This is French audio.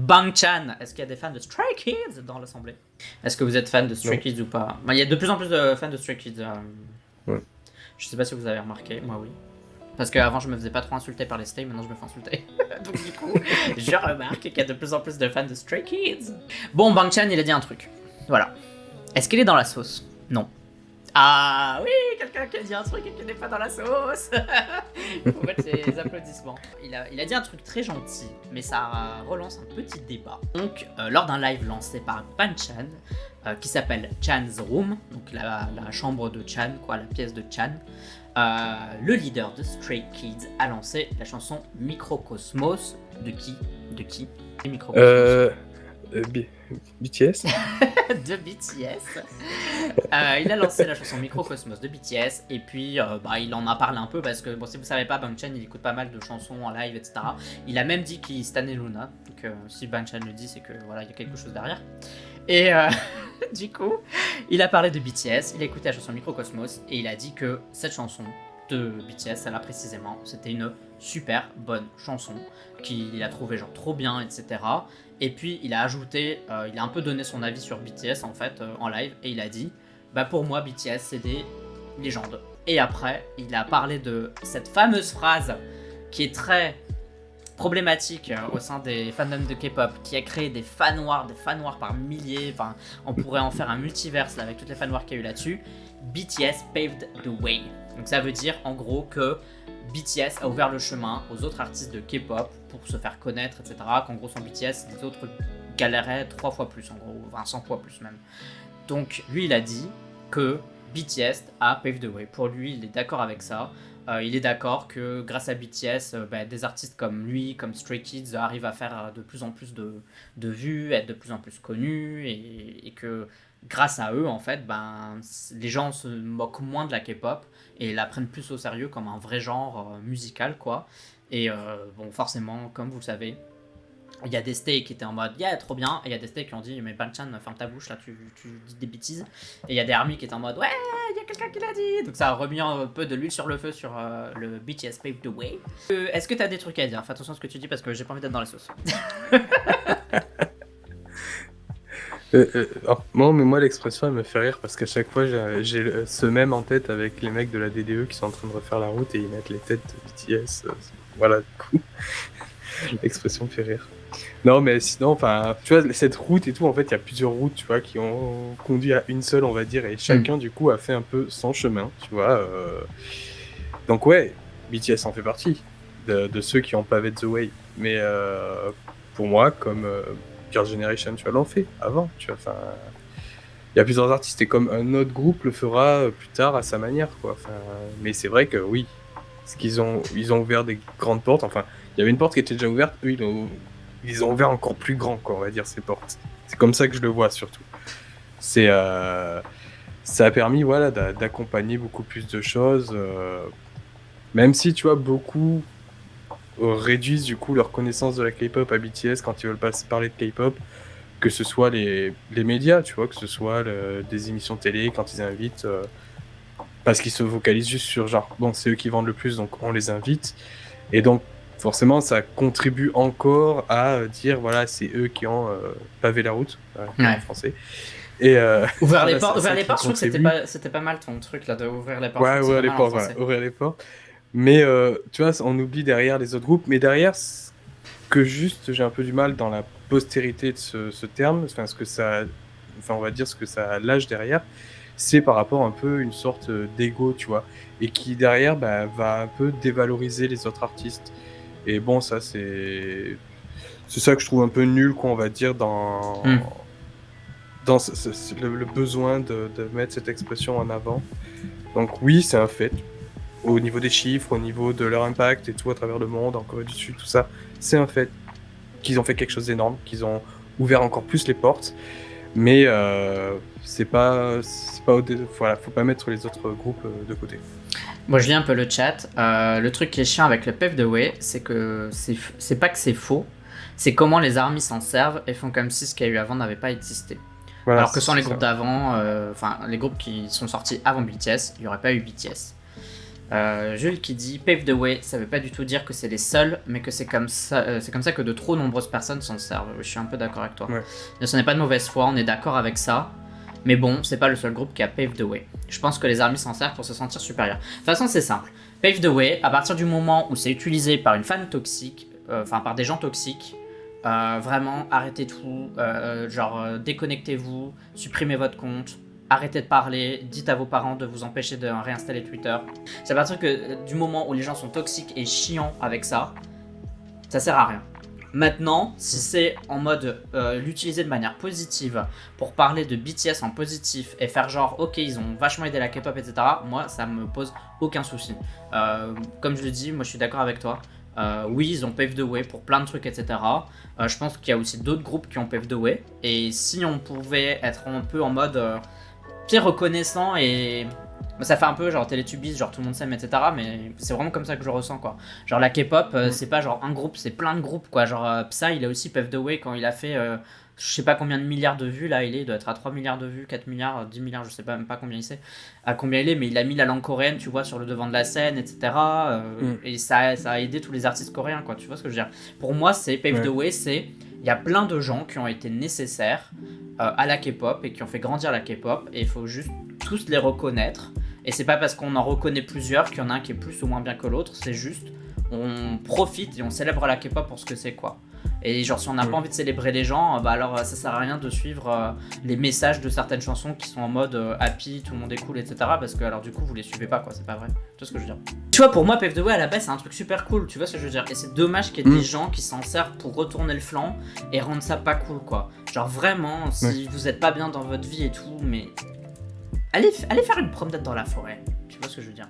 Bang Chan, est-ce qu'il y a des fans de Stray Kids dans l'assemblée? Est-ce que vous êtes fan de Stray Kids ou pas? Il y a de plus en plus de fans de Stray Kids. Ouais. Je sais pas si vous avez remarqué, moi oui. Parce qu'avant je me faisais pas trop insulter par les stays, maintenant je me fais insulter. Donc du coup, je remarque qu'il y a de plus en plus de fans de Stray Kids. Bon, Bang Chan il a dit un truc. Voilà. Est-ce qu'il est dans la sauce? Non. Ah oui, quelqu'un qui a dit un truc et qui n'est pas dans la sauce. Il faut mettre les applaudissements. Il a dit un truc très gentil, mais ça relance un petit débat. Donc, lors d'un live lancé par Bang Chan, qui s'appelle Chan's Room, donc la chambre de Chan, quoi, la pièce de Chan, le leader de Stray Kids a lancé la chanson Microcosmos. De qui Microcosmos BTS. de BTS. Il a lancé la chanson Microcosmos de BTS et puis il en a parlé un peu parce que, bon, si vous savez pas, Bang Chan il écoute pas mal de chansons en live, etc. Il a même dit qu'il stannait Luna, donc si Bang Chan le dit, c'est que voilà, il y a quelque chose derrière. Et du coup, il a parlé de BTS, il a écouté la chanson Microcosmos et il a dit que cette chanson de BTS, celle-là précisément, c'était une super bonne chanson qu'il a trouvé genre trop bien, etc. Et puis il a ajouté, il a un peu donné son avis sur BTS en fait en live et il a dit pour moi BTS c'est des légendes. Et après il a parlé de cette fameuse phrase qui est très problématique au sein des fandoms de K-pop, qui a créé des fans noirs par milliers. Enfin, on pourrait en faire un multiverse là, avec toutes les fans noirs qu'il y a eu là-dessus. BTS paved the way. Donc ça veut dire en gros que BTS a ouvert le chemin aux autres artistes de K-pop pour se faire connaître, etc. Qu'en gros sans BTS, les autres galéraient 3 fois plus en gros, enfin 100 fois plus même. Donc lui il a dit que BTS a paved the way. Pour lui il est d'accord avec ça. Il est d'accord que grâce à BTS, des artistes comme lui, comme Stray Kids arrivent à faire de plus en plus de vues, être de plus en plus connus et que grâce à eux en fait les gens se moquent moins de la K-pop et la prennent plus au sérieux comme un vrai genre musical quoi. Et forcément comme vous le savez, il y a des stays qui étaient en mode yeah trop bien et il y a des stays qui ont dit mais Bang Chan ferme ta bouche là, tu dis des bêtises. Et il y a des armies qui étaient en mode ouais il y a quelqu'un qui l'a dit. Donc ça a remis un peu de l'huile sur le feu sur le BTS Paved the Way. Est-ce que t'as des trucs à dire? Fais attention à ce que tu dis parce que j'ai pas envie d'être dans la sauce. Non mais moi l'expression elle me fait rire parce qu'à chaque fois j'ai ce mème en tête avec les mecs de la DDE qui sont en train de refaire la route et ils mettent les têtes de BTS. Voilà, du coup l'expression me fait rire. Non mais sinon, enfin, tu vois, cette route et tout, en fait, il y a plusieurs routes, tu vois, qui ont conduit à une seule, on va dire, et chacun, du coup, a fait un peu son chemin, tu vois. Donc ouais, BTS en fait partie de ceux qui ont pavé the way. Mais pour moi, comme Girls' Generation, tu vois, l'ont fait avant, tu vois, enfin... Il y a plusieurs artistes, et comme un autre groupe le fera plus tard à sa manière, quoi. Enfin, mais c'est vrai que oui, ils ont ouvert des grandes portes, enfin, il y avait une porte qui était déjà ouverte, eux, ils ont ouvert encore plus grand, quoi, on va dire, ces portes. C'est comme ça que je le vois, surtout. Ça a permis, voilà, d'accompagner beaucoup plus de choses, même si, tu vois, beaucoup réduisent, du coup, leur connaissance de la K-pop à BTS quand ils veulent pas parler de K-pop, que ce soit les médias, tu vois, que ce soit des émissions télé, quand ils invitent, parce qu'ils se focalisent juste sur, genre, bon, c'est eux qui vendent le plus, donc on les invite, et donc, forcément, ça contribue encore à dire, voilà, c'est eux qui ont pavé la route, en français. Et ouvrir les portes, je trouve que c'était pas mal ton truc là, de ouvrir les portes. Ouais, ouvrir les portes. Mais tu vois, on oublie derrière les autres groupes, mais derrière, que juste j'ai un peu du mal dans la postérité de ce terme, enfin, on va dire ce que ça lâche derrière, c'est par rapport un peu une sorte d'ego, tu vois, et qui derrière va un peu dévaloriser les autres artistes. Et bon, ça c'est ça que je trouve un peu nul, quoi, on va dire, dans le besoin de mettre cette expression en avant. Donc oui, c'est un fait. Au niveau des chiffres, au niveau de leur impact et tout à travers le monde, en Corée du Sud, tout ça, c'est un fait qu'ils ont fait quelque chose d'énorme, qu'ils ont ouvert encore plus les portes. Mais c'est pas voilà, faut pas mettre les autres groupes de côté. Moi, je lis un peu le chat. Le truc qui est chiant avec le Paved the Way, c'est que c'est pas que c'est faux, c'est comment les armies s'en servent et font comme si ce qu'il y a eu avant n'avait pas existé. Voilà, alors que sans les groupes d'avant, les groupes qui sont sortis avant BTS, il n'y aurait pas eu BTS. Jules qui dit Pave the way, ça veut pas du tout dire que c'est les seuls, mais que c'est comme ça que de trop nombreuses personnes s'en servent. Je suis un peu d'accord avec toi. Ouais. Ce n'est pas de mauvaise foi, on est d'accord avec ça. Mais bon, c'est pas le seul groupe qui a Pave the way. Je pense que les armies s'en servent pour se sentir supérieurs. De toute façon, c'est simple. Pave the way, à partir du moment où c'est utilisé par une fan toxique, par des gens toxiques, vraiment, arrêtez tout, déconnectez-vous, supprimez votre compte, arrêtez de parler, dites à vos parents de vous empêcher de réinstaller Twitter. C'est à partir du moment où les gens sont toxiques et chiants avec ça, ça sert à rien. Maintenant, si c'est en mode l'utiliser de manière positive pour parler de BTS en positif et faire genre ok ils ont vachement aidé la K-pop etc, moi ça me pose aucun souci. Comme je le dis, moi je suis d'accord avec toi. Oui, ils ont paved the way pour plein de trucs, etc. Je pense qu'il y a aussi d'autres groupes qui ont paved the way. Et si on pouvait être un peu en mode pire reconnaissant et... Ça fait un peu genre Teletubbies, genre tout le monde s'aime, etc. Mais c'est vraiment comme ça que je ressens quoi. Genre la K-pop, c'est pas genre un groupe, c'est plein de groupes quoi. Genre Psy, il a aussi paved the way quand il a fait... je sais pas combien de milliards de vues là, il doit être à 3 milliards de vues, 4 milliards, 10 milliards, je sais pas même pas combien il sait, à combien il est, mais il a mis la langue coréenne, tu vois, sur le devant de la scène, etc. Et ça a aidé tous les artistes coréens, quoi, tu vois ce que je veux dire. Pour moi, c'est Pave the Way, il y a plein de gens qui ont été nécessaires à la K-pop et qui ont fait grandir la K-pop, et il faut juste tous les reconnaître. Et c'est pas parce qu'on en reconnaît plusieurs qu'il y en a un qui est plus ou moins bien que l'autre, c'est juste, on profite et on célèbre la K-pop pour ce que c'est, quoi. Et genre si on n'a pas envie de célébrer les gens, bah alors ça sert à rien de suivre les messages de certaines chansons qui sont en mode happy, tout le monde est cool, etc. Parce que alors du coup vous les suivez pas quoi, c'est pas vrai. Tu vois ce que je veux dire. Tu vois, pour moi Pave the Way à la base c'est un truc super cool, tu vois ce que je veux dire. Et c'est dommage qu'il y ait des gens qui s'en servent pour retourner le flanc et rendre ça pas cool quoi. Genre vraiment, si vous êtes pas bien dans votre vie et tout, mais allez faire une promenade dans la forêt. Tu vois ce que je veux dire.